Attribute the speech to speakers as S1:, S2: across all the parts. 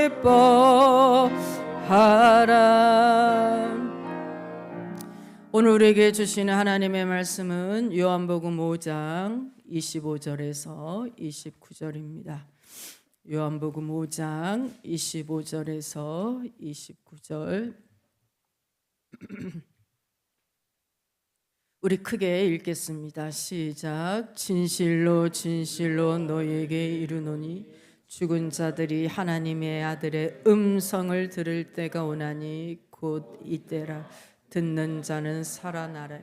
S1: 기뻐하라. 오늘 우리에게 주시는 하나님의 말씀은 요한복음 5장 25절에서 29절입니다. 요한복음 5장 25절에서 29절. 우리 크게 읽겠습니다. 시작. 진실로 진실로 너희에게 이르노니 죽은 자들이 하나님의 아들의 음성을 들을 때가 오나니 곧 이때라. 듣는 자는 살아나라.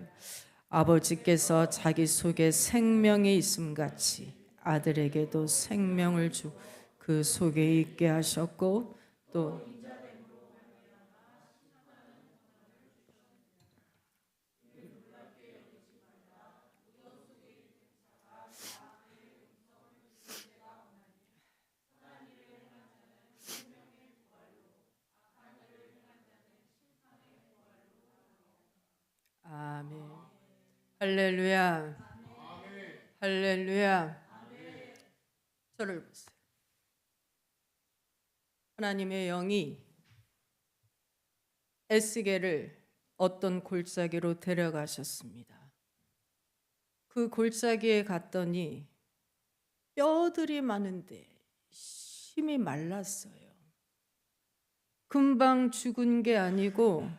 S1: 아버지께서 자기 속에 생명이 있음같이 아들에게도 생명을 주 그 속에 있게 하셨고 또 아멘. 할렐루야. 할렐루야. 저를 보세요. 하나님의 영이 에스겔을 어떤 골짜기로 데려가셨습니다. 그 골짜기에 갔더니 뼈들이 많은데 힘이 말랐어요. 금방 죽은 게 아니고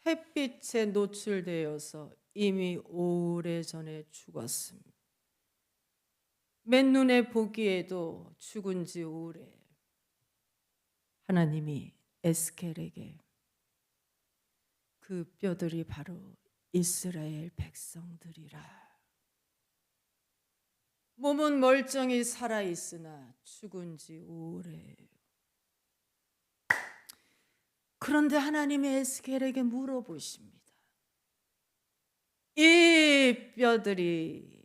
S1: 햇빛에 노출되어서 이미 오래전에 죽었습니다. 맨눈에 보기에도 죽은 지 오래. 하나님이 에스겔에게 그 뼈들이 바로 이스라엘 백성들이라. 몸은 멀쩡히 살아있으나 죽은 지 오래. 그런데 하나님이 에스겔에게 물어보십니다. 이 뼈들이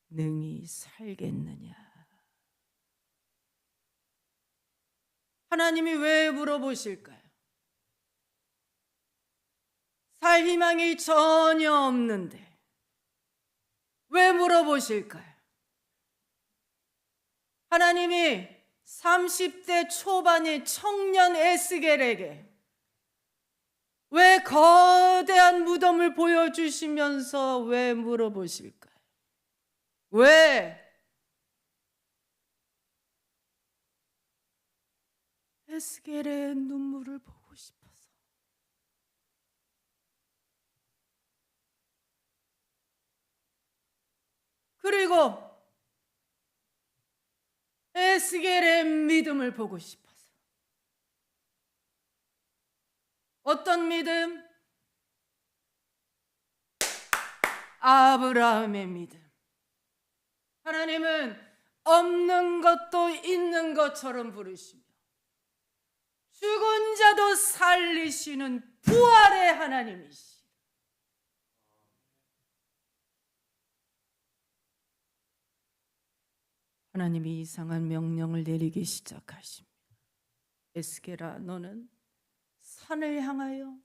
S1: 능히 살겠느냐? 하나님이 왜 물어보실까요? 살 희망이 전혀 없는데 왜 물어보실까요? 하나님이 30대 초반의 청년 에스겔에게 왜 거대한 무덤을 보여주시면서 왜 물어보실까요? 왜? 에스겔의 눈물을 보고 싶어서. 그리고 에스겔의 믿음을 보고 싶어서. 어떤 믿음? 아브라함의 믿음. 하나님은 없는 것도 있는 것처럼 부르시며 죽은 자도 살리시는 부활의 하나님이시. 하나님이 이상한 명령을 내리기 시작하십니다. 에스겔아, 너는 산을 향하여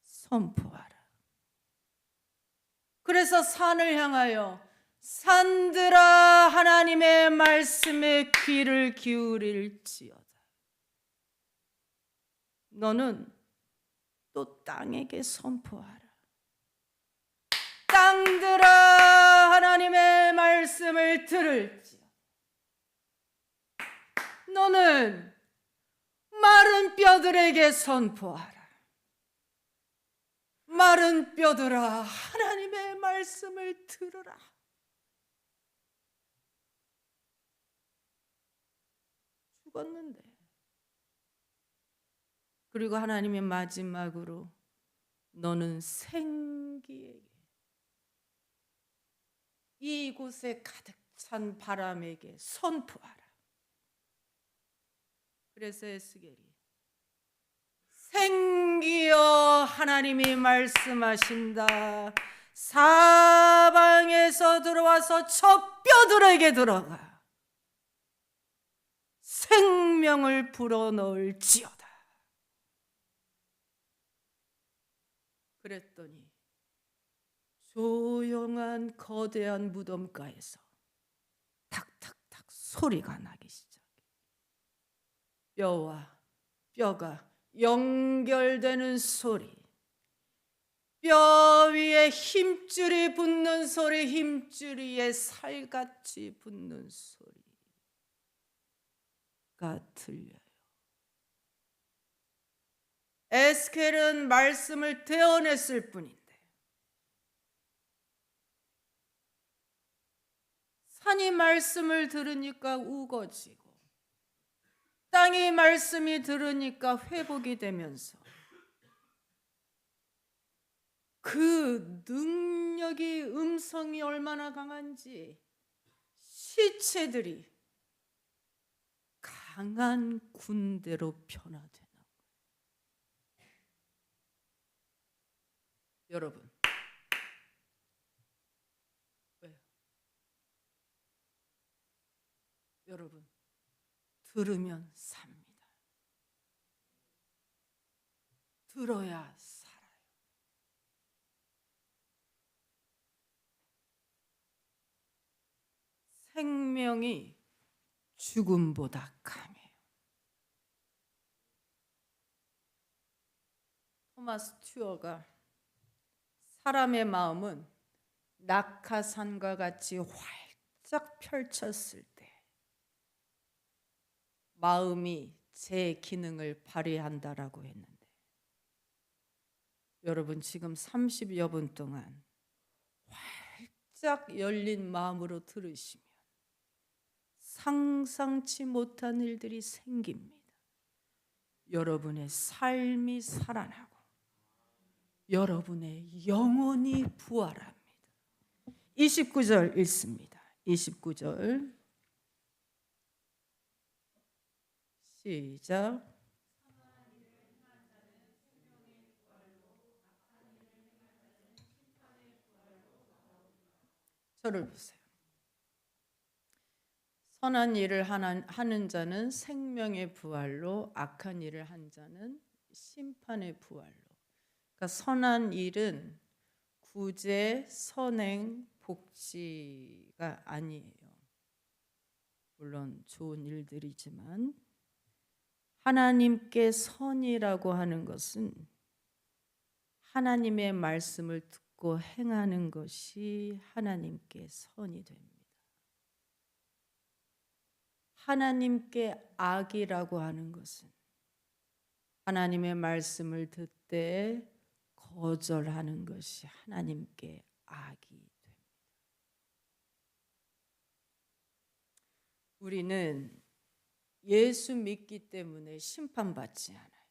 S1: 선포하라. 그래서 산을 향하여 산들아 하나님의 말씀에 귀를 기울일지어다. 너는 또 땅에게 선포하라. 땅들아 하나님의 말씀을 들을지어다. 너는 마른 뼈들에게 선포하라. 마른 뼈들아 하나님의 말씀을 들으라. 죽었는데. 그리고 하나님의 마지막으로 너는 생기에게, 이곳에 가득 찬 바람에게 선포하라. 그래서 에스겔이 생기여 하나님이 말씀하신다. 사방에서 들어와서 저 뼈들에게 들어가 생명을 불어넣을지어다. 그랬더니 조용한 거대한 무덤가에서 탁탁탁 소리가 나기 시작해요. 뼈와 뼈가 연결되는 소리, 뼈 위에 힘줄이 붙는 소리, 힘줄이에 살같이 붙는 소리가 들려요. 에스겔은 말씀을 대언했을 뿐인데 산이 말씀을 들으니까 우거지고 땅이 말씀이 들으니까 회복이 되면서 그 능력이, 음성이 얼마나 강한지 시체들이 강한 군대로 변화되는 거예요. 여러분, 왜요? 여러분, 들으면 삽니다. 들어야 살아요. 생명이 죽음보다 강해요. 토마스 튜어가 사람의 마음은 낙하산과 같이 활짝 펼쳤을 때 마음이 제 기능을 발휘한다라고 했는데, 여러분 지금 30여 분 동안 활짝 열린 마음으로 들으시면 상상치 못한 일들이 생깁니다. 여러분의 삶이 살아나고 여러분의 영혼이 부활합니다. 29절 읽습니다. 29절 시작. 저를 보세요. 선한 일을 하는 자는 생명의 부활로, 악한 일을 한 자는 심판의 부활로. 그러니까 선한 일은 구제, 선행, 복지가 아니에요. 물론 좋은 일들이지만 하나님께 선이라고 하는 것은 하나님의 말씀을 듣고 행하는 것이 하나님께 선이 됩니다. 하나님께 악이라고 하는 것은 하나님의 말씀을 듣되 거절하는 것이 하나님께 악이 됩니다. 우리는 예수 믿기 때문에 심판받지 않아요.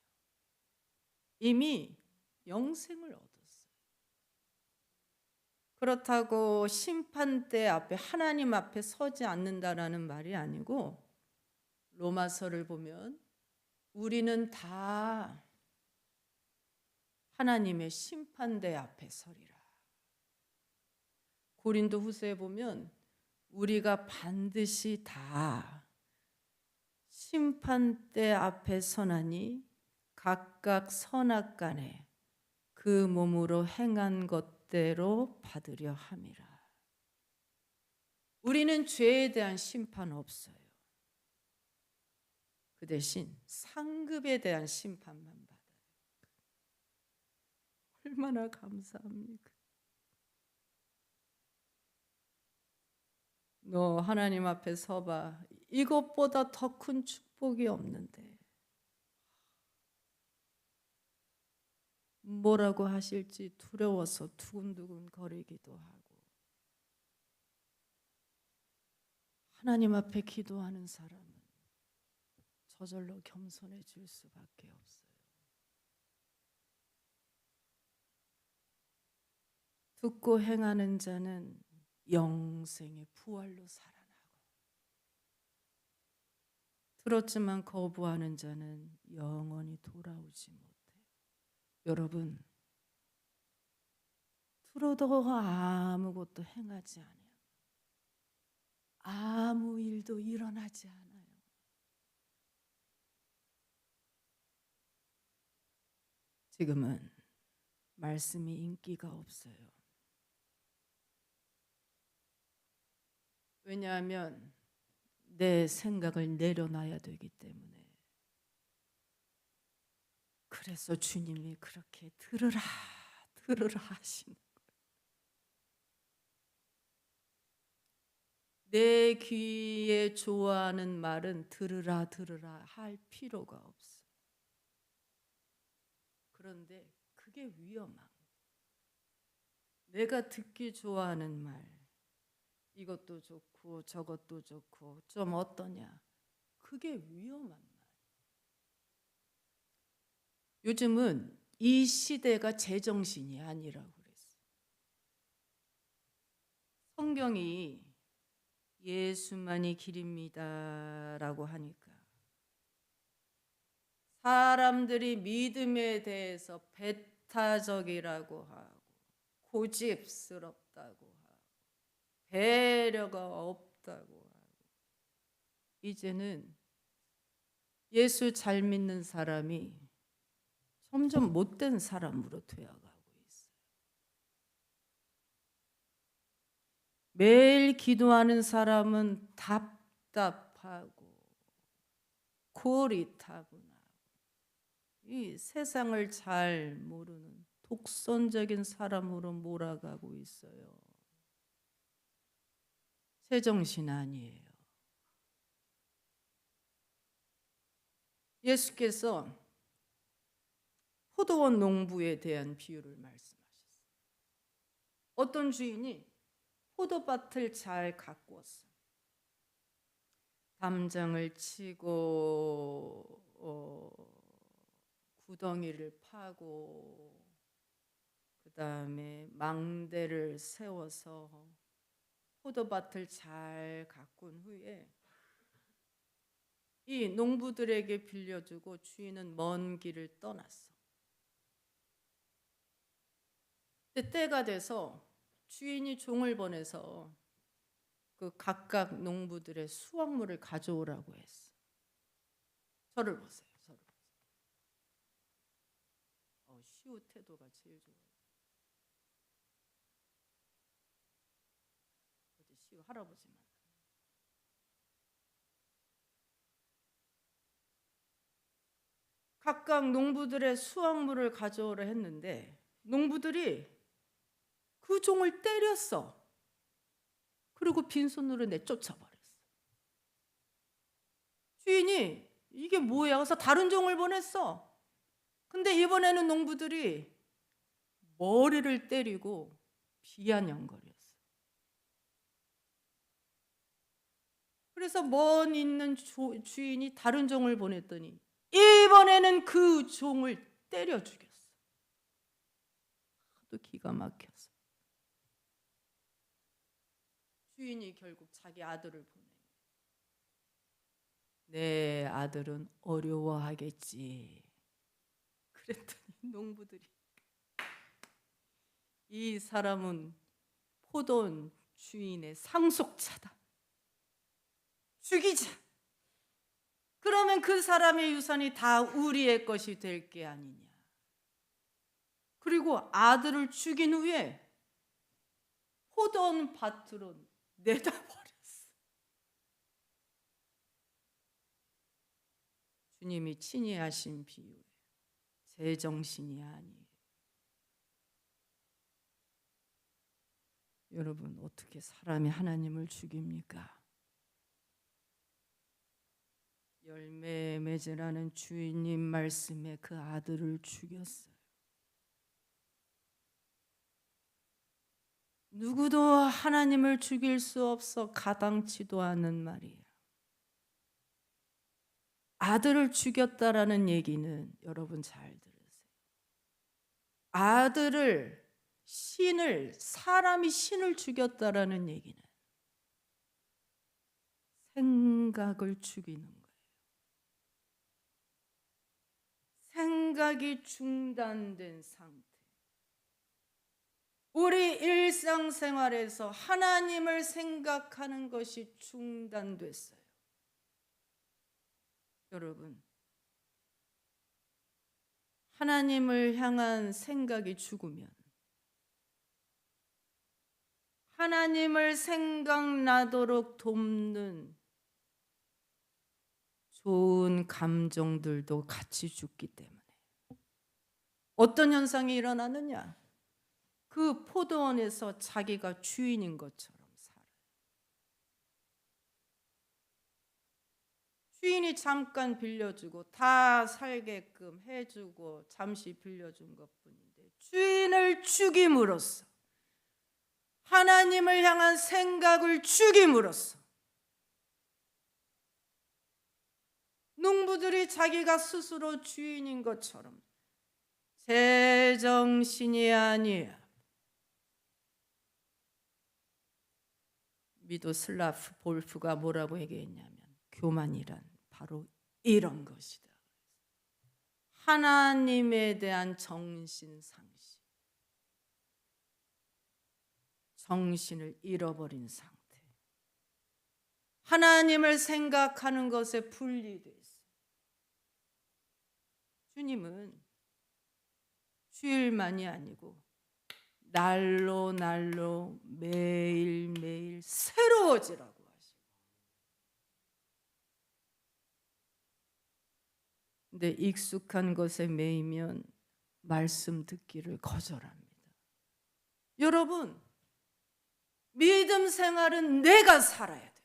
S1: 이미 영생을 얻었어요. 그렇다고 심판대 앞에, 하나님 앞에 서지 않는다라는 말이 아니고, 로마서를 보면 우리는 다 하나님의 심판대 앞에 서리라. 고린도 후서에 보면 우리가 반드시 다 심판대 앞에 서나니 각각 선악간에 그 몸으로 행한 것대로 받으려 함이라. 우리는 죄에 대한 심판 없어요. 그 대신 상급에 대한 심판만 받아요. 얼마나 감사합니까? 너 하나님 앞에 서봐. 이것보다 더 큰 축복이 없는데 뭐라고 하실지 두려워서 두근두근 거리기도 하고, 하나님 앞에 기도하는 사람은 저절로 겸손해질 수밖에 없어요. 듣고 행하는 자는 영생의 부활로 살아나고, 들었지만 거부하는 자는 영원히 돌아오지 못해요. 여러분, 들어도 아무것도 행하지 않아요. 아무 일도 일어나지 않아요. 지금은 말씀이 인기가 없어요. 왜냐하면 내 생각을 내려놔야 되기 때문에, 그래서 주님이 그렇게 들으라 들으라 하시는, 내 귀에 좋아하는 말은 들으라 들으라 할 필요가 없어. 그런데 그게 위험한 거야. 내가 듣기 좋아하는 말, 이것도 좋고 저것도 좋고 좀 어떠냐, 그게 위험한 말. 요즘은 이 시대가 제정신이 아니라고 그랬어. 성경이 예수만이 길입니다라고 하니까 사람들이 믿음에 대해서 배타적이라고 하고 고집스럽다고 하고 배려가 없다고 하고, 이제는 예수 잘 믿는 사람이 점점 못된 사람으로 되어가고 있어요. 매일 기도하는 사람은 답답하고 고리타분하고 이 세상을 잘 모르는 독선적인 사람으로 몰아가고 있어요. 제정신 아니에요. 예수께서 포도원 농부에 대한 비유를 말씀하셨어요. 어떤 주인이 포도밭을 잘 가꾸었어요. 담장을 치고 구덩이를 파고 그 다음에 망대를 세워서 포도밭을 잘 가꾼 후에 이 농부들에게 빌려주고 주인은 먼 길을 떠났어. 근데 때가 돼서 주인이 종을 보내서 그 각각 농부들의 수확물을 가져오라고 했어. 저를 보세요. 저를 보세요. 시우 태도가 제일 좋아요. 어제 시우 할아버지 만나. 각각 농부들의 수확물을 가져오라 했는데 농부들이 그 종을 때렸어. 그리고 빈손으로 내쫓아버렸어. 주인이 이게 뭐야? 그래서 다른 종을 보냈어. 근데 이번에는 농부들이 머리를 때리고 비아냥거렸어. 그래서 먼 있는 주인이 다른 종을 보냈더니 이번에는 그 종을 때려 죽였어. 하도 기가 막혀서 주인이 결국 자기 아들을 보내. 내 아들은 어려워하겠지. 그랬더니 농부들이 이 사람은 포도원 주인의 상속자다. 죽이자. 그러면 그 사람의 유산이 다 우리의 것이 될 게 아니냐. 그리고 아들을 죽인 후에 포도원 밭으로 내다 버렸어. 주님이 친히 하신 비유에 제정신이 아니에요. 여러분, 어떻게 사람이 하나님을 죽입니까? 열매 맺으라는 주인님 말씀에 그 아들을 죽였어요. 누구도 하나님을 죽일 수 없어 가당치도 않은 말이에요. 아들을 죽였다라는 얘기는 여러분 잘 들으세요. 아들을, 신을, 사람이 신을 죽였다라는 얘기는 생각을 죽이는 거예요. 생각이 중단된 상태. 우리 일상생활에서 하나님을 생각하는 것이 중단됐어요. 여러분, 하나님을 향한 생각이 죽으면 하나님을 생각나도록 돕는 좋은 감정들도 같이 죽기 때문에 어떤 현상이 일어나느냐? 그 포도원에서 자기가 주인인 것처럼 살아요. 주인이 잠깐 빌려주고 다 살게끔 해주고 잠시 빌려준 것뿐인데 주인을 죽임으로써, 하나님을 향한 생각을 죽임으로써 농부들이 자기가 스스로 주인인 것처럼 제정신이 아니야. 미도슬라프 볼프가 뭐라고 얘기했냐면 교만이란 바로 이런 것이다. 하나님에 대한 정신상실, 정신을 잃어버린 상태, 하나님을 생각하는 것에 분리돼 있어. 주님은 주일만이 아니고 날로 날로 매일매일 새로워지라고 하시고, 근데 익숙한 것에 매이면 말씀 듣기를 거절합니다. 여러분, 믿음 생활은 내가 살아야 돼.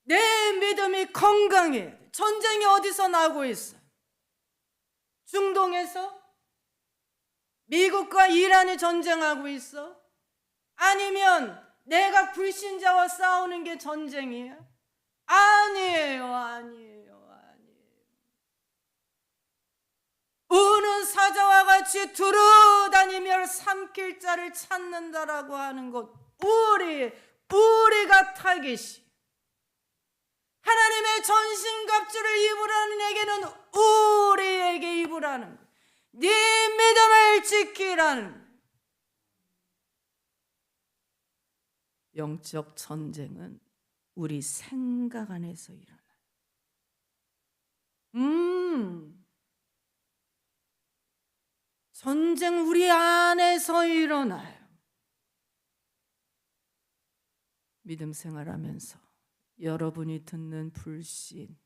S1: 내 믿음이 건강해야 돼. 전쟁이 어디서 나고 있어? 중동에서? 미국과 이란이 전쟁하고 있어? 아니면 내가 불신자와 싸우는 게 전쟁이야? 아니에요. 우는 사자와 같이 두루다니며 삼킬 자를 찾는다라고 하는 것, 우리가 타깃이, 하나님의 전신갑주를 입으라는 에게는 우리에게 입으라는 것, 네 믿음을 지키라는. 영적 전쟁은 우리 생각 안에서 일어나요. 전쟁 우리 안에서 일어나요. 믿음 생활하면서 여러분이 듣는 불신,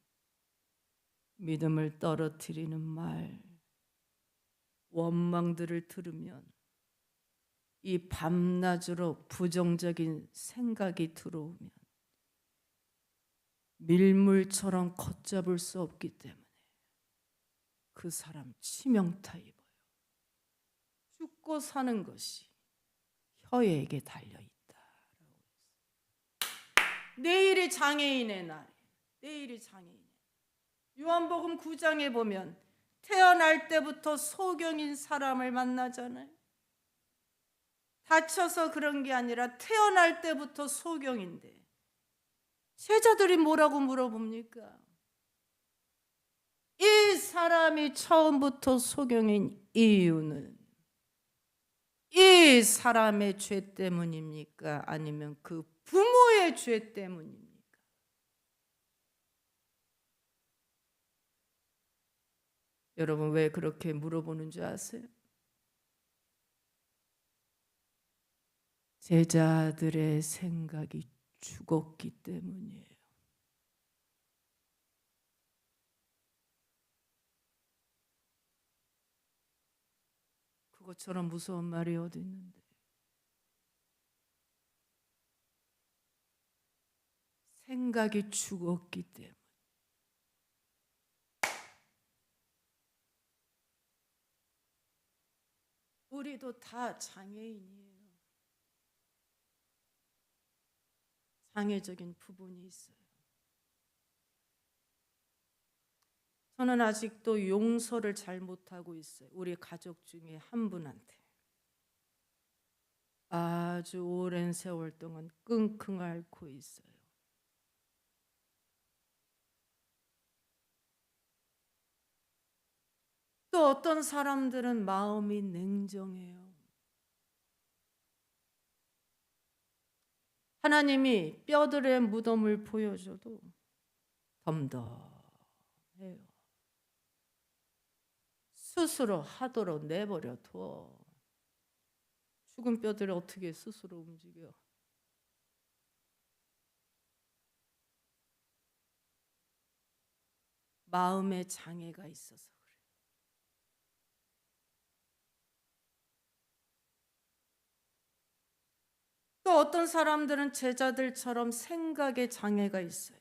S1: 믿음을 떨어뜨리는 말, 원망들을 들으면 이 밤낮으로 부정적인 생각이 들어오면 밀물처럼 걷잡을 수 없기 때문에 그 사람 치명타 입어요. 죽고 사는 것이 혀에게 달려있다. 내일이 장애인의 날, 내일이 장애인의 날. 요한복음 9장에 보면 태어날 때부터 소경인 사람을 만나잖아요. 다쳐서 그런 게 아니라 태어날 때부터 소경인데 제자들이 뭐라고 물어봅니까? 이 사람이 처음부터 소경인 이유는 이 사람의 죄 때문입니까? 아니면 그 부모의 죄 때문입니까? 여러분, 왜 그렇게 물어보는 줄 아세요? 제자들의 생각이 죽었기 때문이에요. 그것처럼 무서운 말이 어디 있는데. 생각이 죽었기 때문에. 우리도 다 장애인이에요. 장애적인 부분이 있어요. 저는 아직도 용서를 잘 못하고 있어요. 우리 가족 중에 한 분한테. 아주 오랜 세월 동안 끙끙 앓고 있어요. 또 어떤 사람들은 마음이 냉정해요. 하나님이 뼈들의 무덤을 보여줘도 덤덤해요. 스스로 하도록 내버려 둬. 죽은 뼈들을 어떻게 스스로 움직여? 마음에 장애가 있어서 그래. 또 어떤 사람들은 제자들처럼 생각에 장애가 있어요.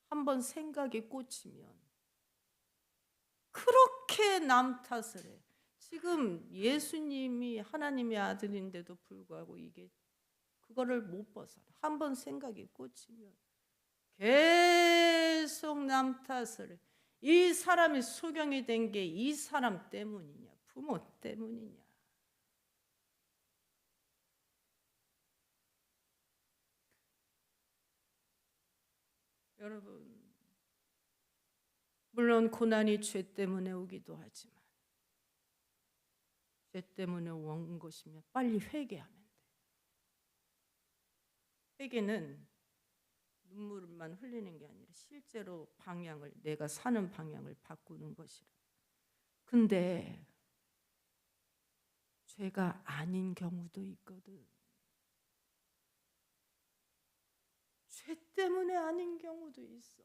S1: 한번 생각이 꽂히면 그렇게 남 탓을 해. 지금 예수님이 하나님의 아들인데도 불구하고 이게 그거를 못 벗어나. 한번 생각이 꽂히면 계속 남 탓을 해. 이 사람이 소경이 된 게 이 사람 때문이냐, 부모 때문이냐. 여러분, 물론 고난이 죄 때문에 오기도 하지만 죄 때문에 온 것이면 빨리 회개하면 돼. 회개는 눈물만 흘리는 게 아니라 실제로 방향을, 내가 사는 방향을 바꾸는 것이라. 근데 죄가 아닌 경우도 있거든. 죄 때문에 아닌 경우도 있어.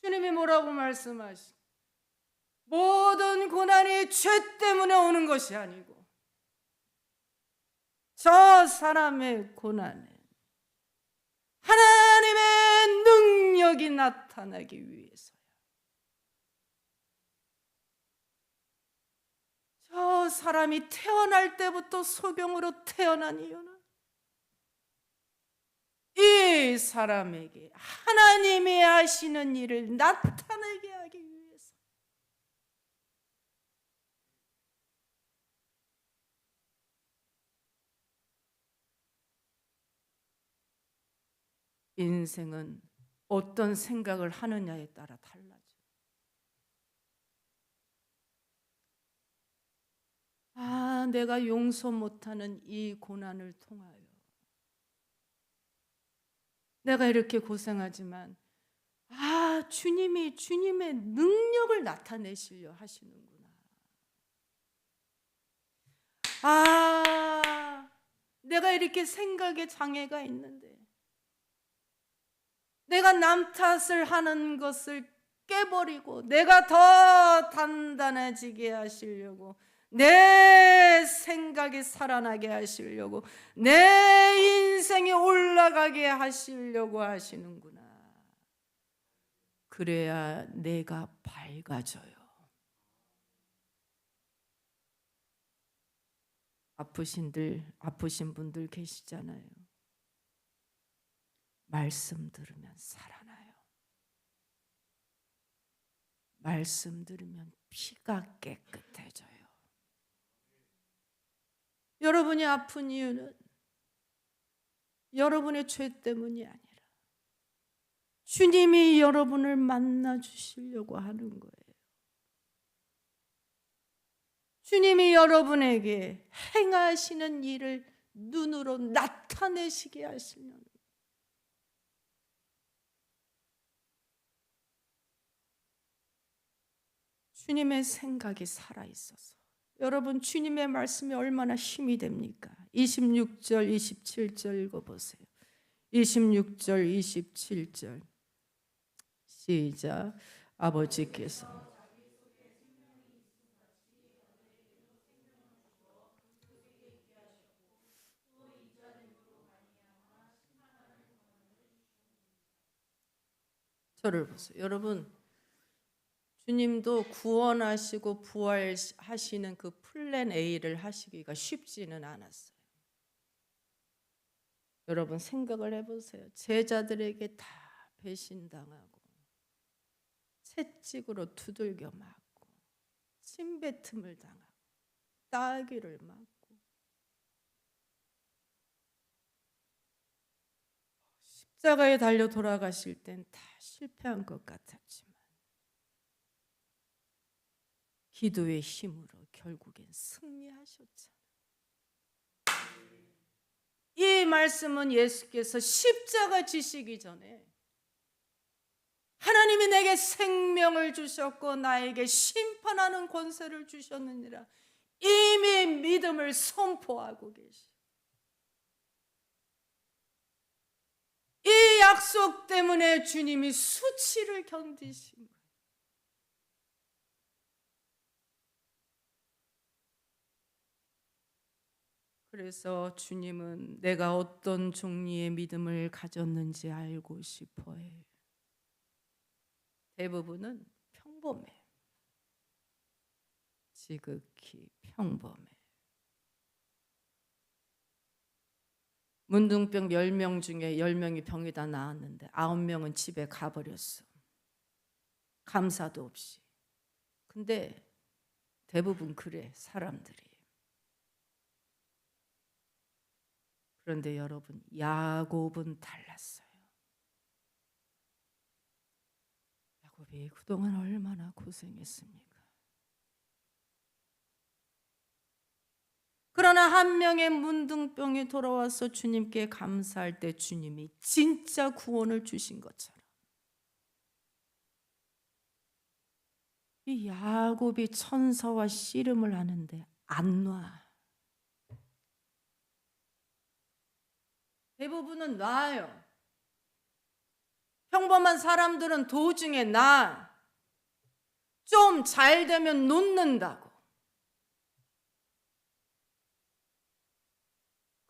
S1: 주님이 뭐라고 말씀하시? 모든 고난이 죄 때문에 오는 것이 아니고 저 사람의 고난에 하나님의 능력이 나타나기 위해서야. 저 사람이 태어날 때부터 소경으로 태어난 이유는 이 사람에게 하나님이 하시는 일을 나타내게 하기 위해서. 인생은 어떤 생각을 하느냐에 따라 달라져. 내가 용서 못하는 이 고난을 통하여 내가 이렇게 고생하지만 주님이 주님의 능력을 나타내시려 하시는구나. 내가 이렇게 생각에 장애가 있는데 내가 남 탓을 하는 것을 깨버리고 내가 더 단단해지게 하시려고, 내 생각이 살아나게 하시려고, 내 인생이 올라가게 하시려고 하시는구나. 그래야 내가 밝아져요. 아프신 분들 계시잖아요. 말씀 들으면 살아나요. 말씀 들으면 피가 깨끗해져요. 여러분이 아픈 이유는 여러분의 죄 때문이 아니라 주님이 여러분을 만나 주시려고 하는 거예요. 주님이 여러분에게 행하시는 일을 눈으로 나타내시게 하시려는 거예요. 주님의 생각이 살아있어서 여러분, 주님의 말씀이 얼마나 힘이 됩니까? 26절 27절 읽어보세요. 26절 27절 시작. 아버지께서 저를 보세요. 여러분, 주님도 구원하시고 부활하시는 그 플랜 A를 하시기가 쉽지는 않았어요. 여러분 생각을 해보세요. 제자들에게 다 배신당하고 채찍으로 두들겨 맞고 침뱉음을 당하고 따귀를 맞고 십자가에 달려 돌아가실 땐 다 실패한 것 같았지만 기도의 힘으로 결국엔 승리하셨잖아요. 이 말씀은 예수께서 십자가 지시기 전에 하나님이 내게 생명을 주셨고 나에게 심판하는 권세를 주셨느니라 이미 믿음을 선포하고 계시. 이 약속 때문에 주님이 수치를 견디신 거예요. 그래서 주님은 내가 어떤 종류의 믿음을 가졌는지 알고 싶어 해요. 대부분은 평범해. 지극히 평범해. 문둥병 10명 중에 10명이 병이 다 나았는데 9명은 집에 가버렸어. 감사도 없이. 근데 대부분 그래, 사람들이. 그런데 여러분, 야곱은 달랐어요. 야곱이 그동안 얼마나 고생했습니까? 그러나 한 명의 문둥병이 돌아와서 주님께 감사할 때 주님이 진짜 구원을 주신 것처럼 이 야곱이 천사와 씨름을 하는데 안 놔. 대부분은 놔요. 평범한 사람들은 도중에 놔. 좀 잘 되면 놓는다고.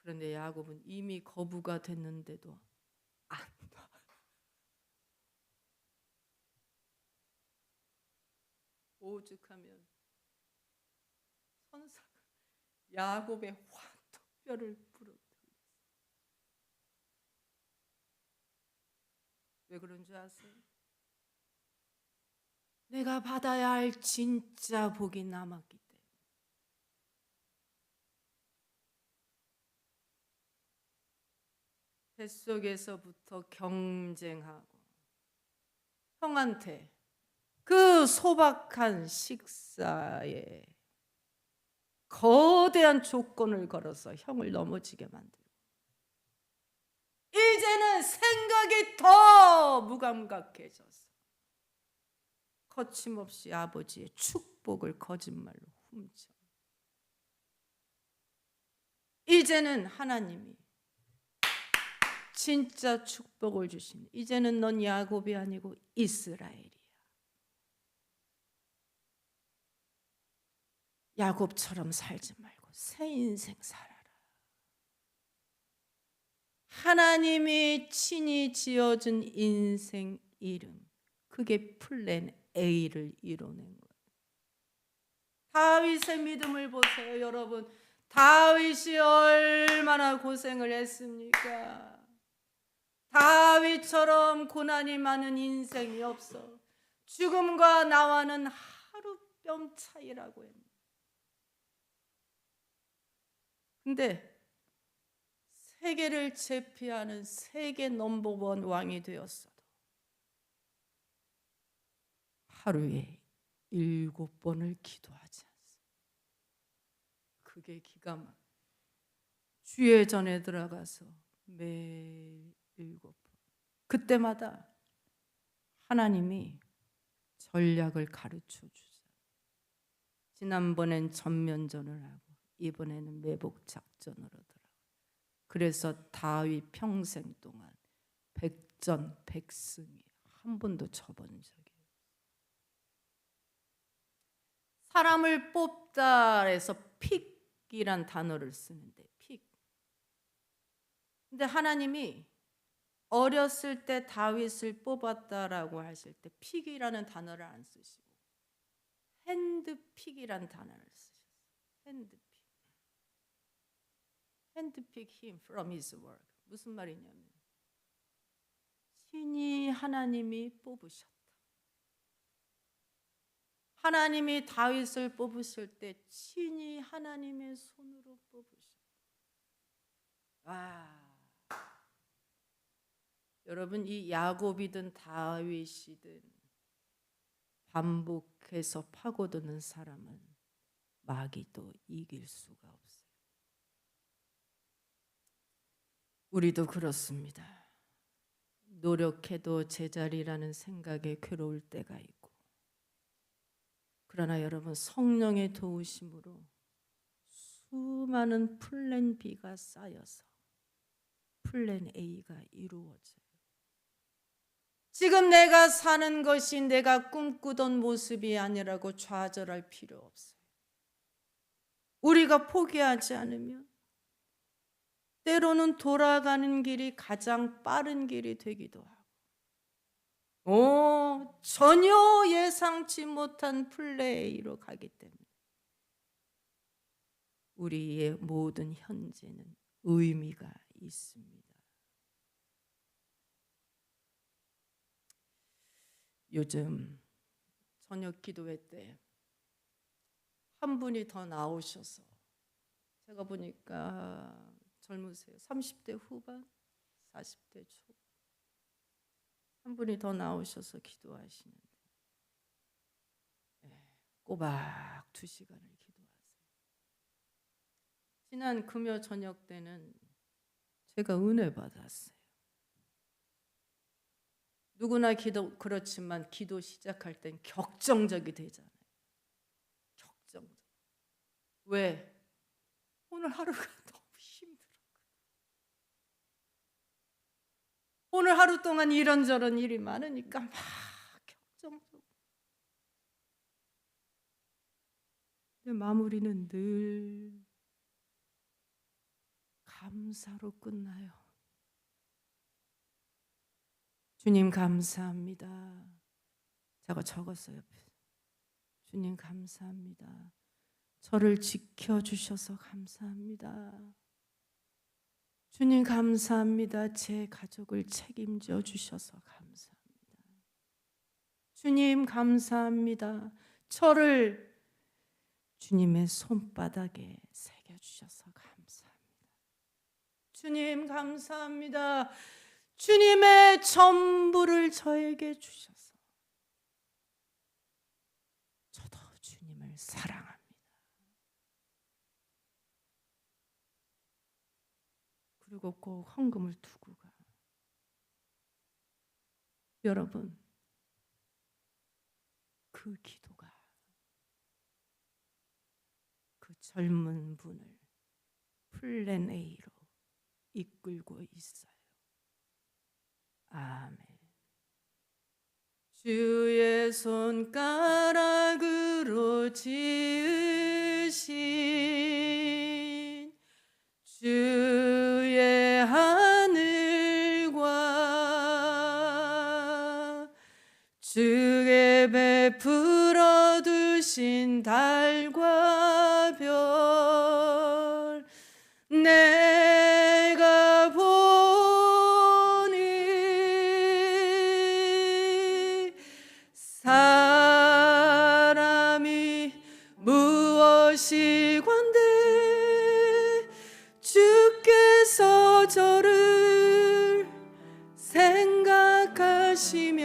S1: 그런데 야곱은 이미 거부가 됐는데도 안 놔. 오죽하면 천사가 야곱의 환토뼈를 부러뜨렸어. 왜 그런 줄 아세요? 내가 받아야 할 진짜 복이 남았기 때문에. 뱃속에서부터 경쟁하고 형한테 그 소박한 식사에 거대한 조건을 걸어서 형을 넘어지게 만들고 이제는 생각이 더 무감각해져서 거침없이 아버지의 축복을 거짓말로 훔쳐. 이제는 하나님이 진짜 축복을 주신, 이제는 넌 야곱이 아니고 이스라엘이야. 야곱처럼 살지 말고 새 인생 살아라. 하나님이 친히 지어준 인생 이름, 그게 플랜 A를 이뤄낸 거예요. 다윗의 믿음을 보세요, 여러분. 다윗이 얼마나 고생을 했습니까? 다윗처럼 고난이 많은 인생이 없어. 죽음과 나와는 하룻뼘 차이라고 했는데. 근데 세계를 제패하는 세계 넘버원 왕이 되었어도 하루에 7번을 기도하지 않습니다. 그게 기가 막. 주의 전에 들어가서 매일 7번. 그때마다 하나님이 전략을 가르쳐 주자. 지난번엔 전면전을 하고 이번에는 매복 작전으로 들어가. 그래서 다윗 평생 동안 백전백승이 한 번도 쳐본 적이 없어요. 사람을 뽑다 해서 픽이란 단어를 쓰는데 픽. 근데 하나님이 어렸을 때 다윗을 뽑았다라고 하실 때 픽이라는 단어를 안 쓰시고 핸드픽이라는 단어를 쓰셨어요. 핸드픽. handpick him from his work. 무슨 말이냐면 친히 하나님이 뽑으셨다. 하나님이 다윗을 뽑으실 때 친히 하나님의 손으로 뽑으셨다. 와, 여러분, 이 야곱이든 다윗이든 반복해서 파고드는 사람은 마귀도 이길 수가 없어요. 우리도 그렇습니다. 노력해도 제자리라는 생각에 괴로울 때가 있고, 그러나 여러분, 성령의 도우심으로 수많은 플랜 B가 쌓여서 플랜 A가 이루어져요. 지금 내가 사는 것이 내가 꿈꾸던 모습이 아니라고 좌절할 필요 없어요. 우리가 포기하지 않으면 때로는 돌아가는 길이 가장 빠른 길이 되기도 하고, 전혀 예상치 못한 플레이로 가기 때문에 우리의 모든 현재는 의미가 있습니다. 요즘 저녁 기도회 때 한 분이 더 나오셔서, 제가 보니까 젊으세요. 30대 후반, 40대 초. 한 분이 더 나오셔서 기도하시는데 꼬박 2시간을 기도하세요. 지난 금요 저녁 때는 제가 은혜 받았어요. 누구나 그렇지만 기도 시작할 땐 격정적이 되잖아요. 격정적. 왜? 오늘 하루가 너무 힘들었거든. 오늘 하루 동안 이런저런 일이 많으니까 막 격정적. 근데 마무리는 늘 감사로 끝나요. 주님 감사합니다. 제가 적었어요. 주님 감사합니다. 저를 지켜주셔서 감사합니다. 주님 감사합니다. 제 가족을 책임져 주셔서 감사합니다. 주님 감사합니다. 저를 주님의 손바닥에 새겨주셔서 감사합니다. 주님 감사합니다. 주님의 전부를 저에게 주셔서 저도 주님을 사랑합니다. 그리고 꼭 헌금을 두고 가. 여러분, 그 기도가 그 젊은 분을 플랜 A로 이끌고 있어요. 아멘. 주의 손가락으로 지으신 주의 하늘과 주의 베풀어 두신 달과 별 내가 보니 사람이 무엇이 관대 주께서 저를 생각하시며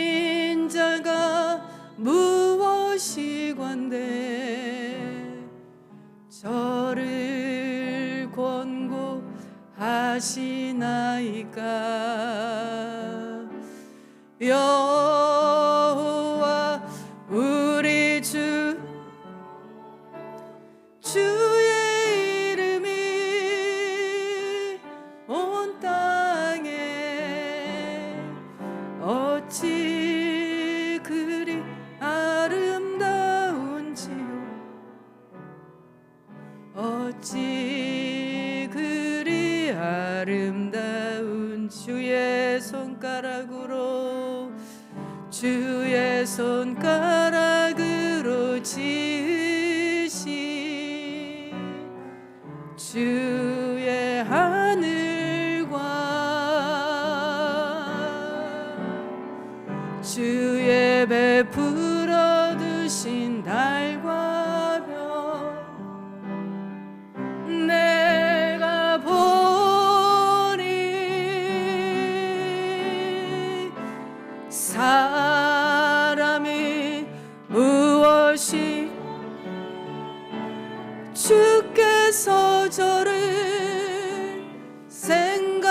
S1: 인자가 무엇이 관대 저를 권고하시나이까. 여호와 우리 주의 이름이 온 땅에 어찌 그리 아름다운지요. 어찌 그리 아름다운 주의 손가락으로 지으신 주의 하늘과 주의 베풀어 두신 달과 별 내가 보니 사람이 무엇이 주께서 저를 생각하시며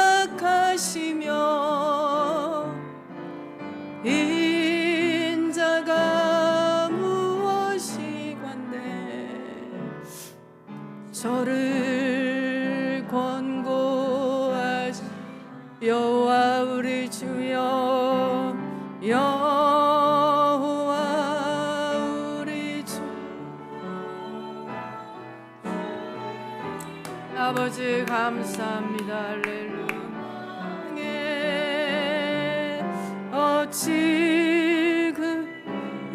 S1: 인자가 무엇이 관대 저를 권고하시 여호와 우리 주여, 여호와 우리 주. 아버지 감사합니다. 할렐루야. 어찌 그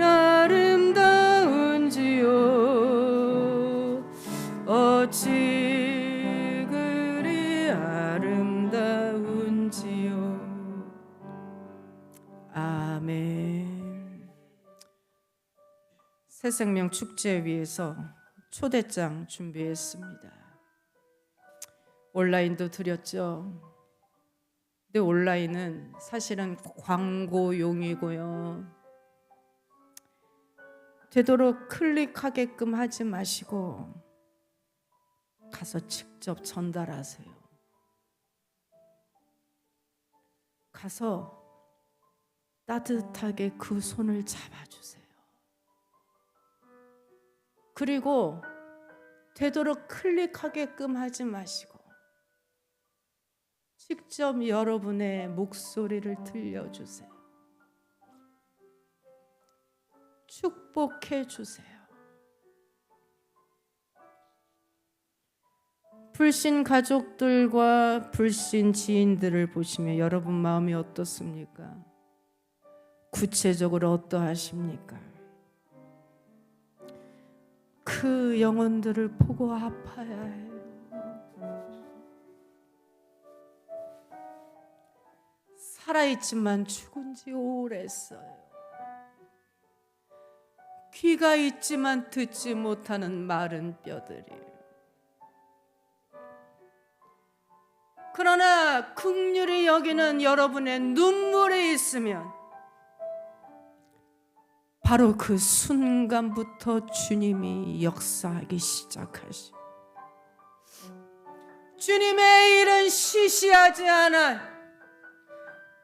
S1: 아름다운지요, 어찌 그리 아름다운지요. 아멘. 새생명 축제 위해서 초대장 준비했습니다. 온라인도 드렸죠. 근데 온라인은 사실은 광고용이고요. 되도록 클릭하게끔 하지 마시고 가서 직접 전달하세요. 가서 따뜻하게 그 손을 잡아주세요. 그리고 되도록 클릭하게끔 하지 마시고 직접 여러분의 목소리를 들려주세요. 축복해 주세요. 불신 가족들과 불신 지인들을 보시면 여러분 마음이 어떻습니까? 구체적으로 어떠하십니까? 그 영혼들을 보고 아파야 해요. 살아있지만 죽은 지 오래했어요. 귀가 있지만 듣지 못하는 마른 뼈들이. 그러나 긍휼히 여기는 여러분의 눈물이 있으면 바로 그 순간부터 주님이 역사하기 시작하시. 주님의 일은 시시하지 않아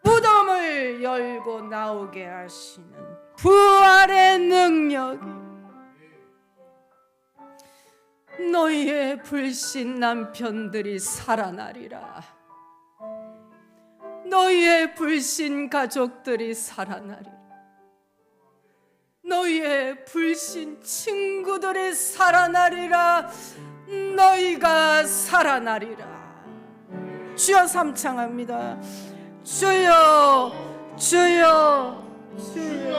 S1: 무덤을 열고 나오게 하시는 부활의 능력이 너희의 불신 남편들이 살아나리라. 너희의 불신 가족들이 살아나리라. 너희의 불신 친구들이 살아나리라. 너희가 살아나리라. 주여 삼창합니다. 주여, 주여, 주여.